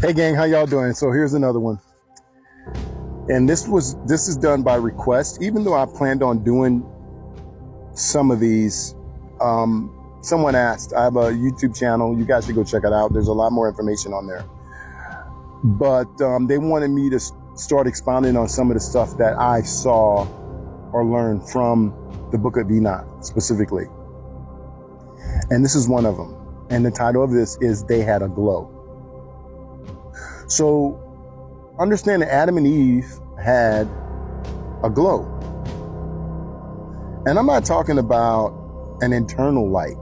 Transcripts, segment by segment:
Hey gang, how y'all doing? So here's another one. And this is done by request. Even though I planned on doing some of these, someone asked. I have a YouTube channel. You guys should go check it out. There's a lot more information on there. But they wanted me to start expounding on some of the stuff that I saw or learned from the Book of Enoch specifically. And this is one of them. And the title of this is They Had a Glow. So understand that Adam and Eve had a glow. And I'm not talking about an internal light,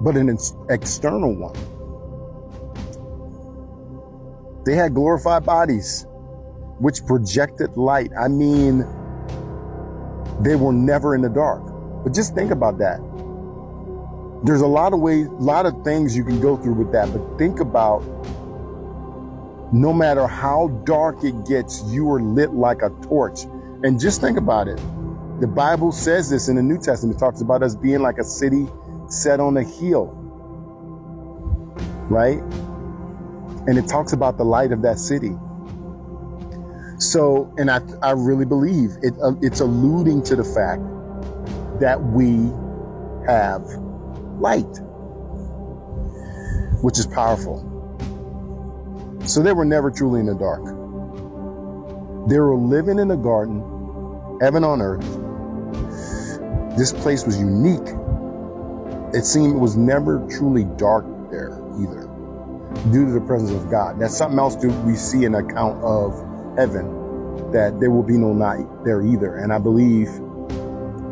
but an external one. They had glorified bodies, which projected light. I mean, they were never in the dark. But just think about that. There's a lot of things you can go through with that, but think about no matter how dark it gets, you are lit like a torch. And just think about it. The Bible says this in the New Testament. It talks about us being like a city set on a hill, right? And it talks about the light of that city. So, and I really believe it's alluding to the fact that we have light, which is powerful. So they were never truly in the dark. They were living in a garden, heaven on earth. This place was unique. It seemed it was never truly dark there either, due to the presence of God. That's something else that we see in account of heaven, that there will be no night there either. And I believe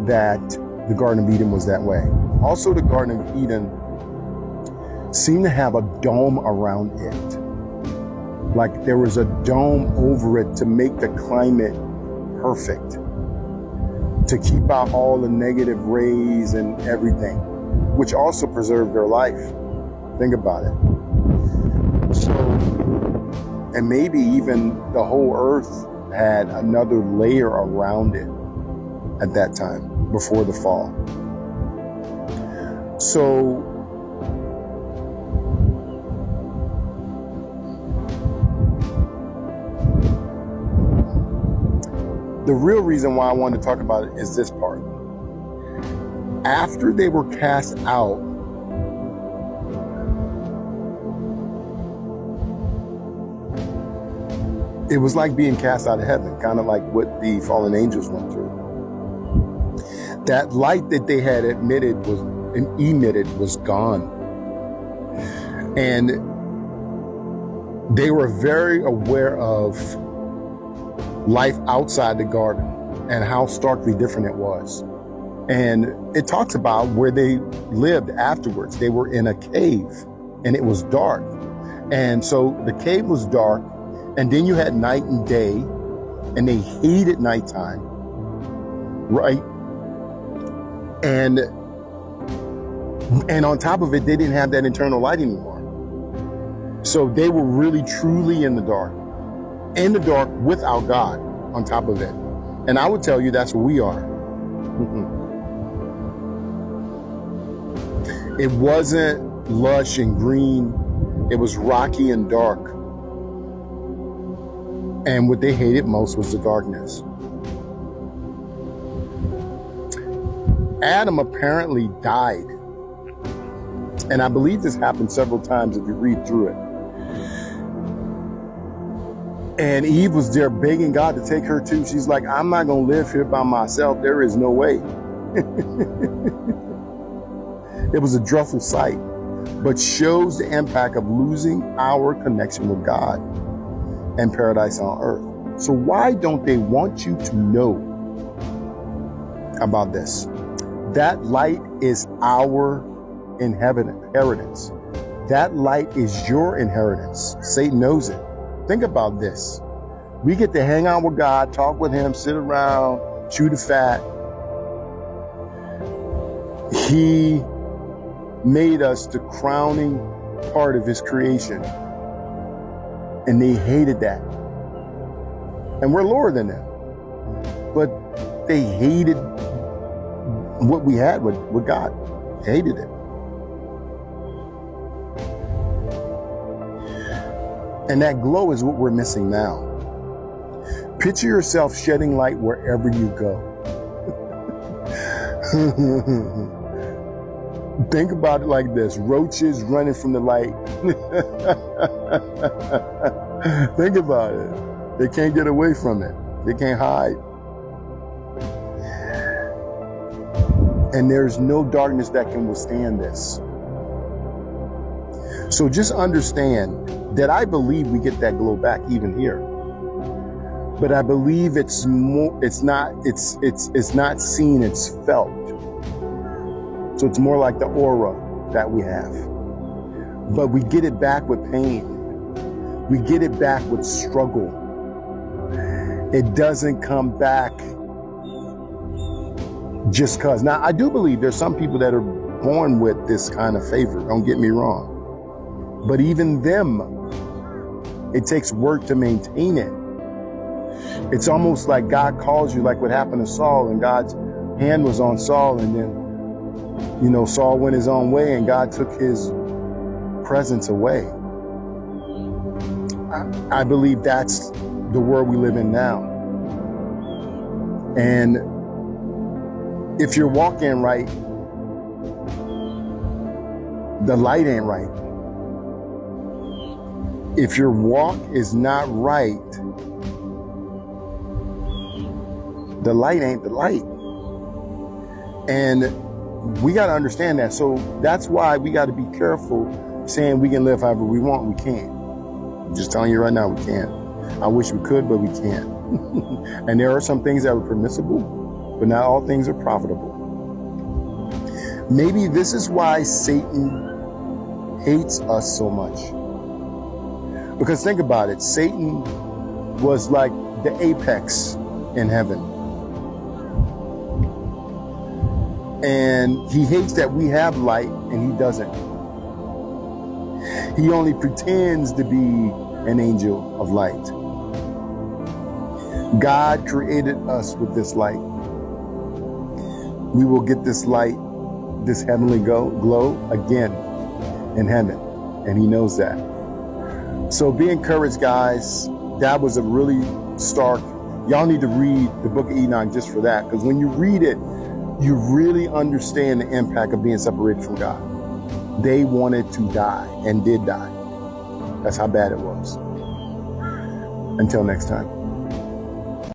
that the Garden of Eden was that way. Also, the Garden of Eden seemed to have a dome around it. Like there was a dome over it to make the climate perfect, to keep out all the negative rays and everything, which also preserved their life. Think about it. So, and maybe even the whole earth had another layer around it at that time before the fall. So, the real reason why I wanted to talk about it is this part. After they were cast out, it was like being cast out of heaven, kind of like what the fallen angels went through. That light that they had emitted was gone. And they were very aware of life outside the garden and how starkly different it was. And it talks about where they lived afterwards. They were in a cave and it was dark. And so the cave was dark, and then you had night and day, and they hated nighttime, right? And on top of it, they didn't have that internal light anymore. So they were really truly in the dark without God on top of it. And I would tell you that's where we are. It wasn't lush and green. It was rocky and dark. And what they hated most was the darkness. Adam apparently died. And I believe this happened several times if you read through it. And Eve was there begging God to take her too. She's like, I'm not going to live here by myself. There is no way. It was a dreadful sight, but shows the impact of losing our connection with God and paradise on earth. So why don't they want you to know about this? That light is our inheritance. That light is your inheritance. Satan knows it. Think about this. We get to hang out with God, talk with him, sit around, chew the fat. He made us the crowning part of his creation. And they hated that. And we're lower than them. But they hated what we had with God. They hated it. And that glow is what we're missing now. Picture yourself shedding light wherever you go. Think about it like this: roaches running from the light. Think about it. They can't get away from it. They can't hide. And there's no darkness that can withstand this. So just understand that I believe we get that glow back even here. But I believe it's more, it's not seen, it's felt. So it's more like the aura that we have. But we get it back with pain. We get it back with struggle. It doesn't come back just cause. Now, I do believe there's some people that are born with this kind of favor. Don't get me wrong. But even them, it takes work to maintain it. It's almost like God calls you, like what happened to Saul, and God's hand was on Saul, and then, you know, Saul went his own way and God took his presence away. I believe that's the world we live in now. And if you're walking right, the light ain't right. If your walk is not right, the light ain't the light. And we got to understand that. So that's why we got to be careful saying we can live however we want. We can't. I'm just telling you right now, we can't. I wish we could, but we can't. And there are some things that are permissible, but not all things are profitable. Maybe this is why Satan hates us so much. Because think about it, Satan was like the apex in heaven. And he hates that we have light and he doesn't. He only pretends to be an angel of light. God created us with this light. We will get this light, this heavenly glow again in heaven. And he knows that. So be encouraged, guys. That was a really stark. Y'all need to read the Book of Enoch just for that. Because when you read it, you really understand the impact of being separated from God. They wanted to die and did die. That's how bad it was. Until next time.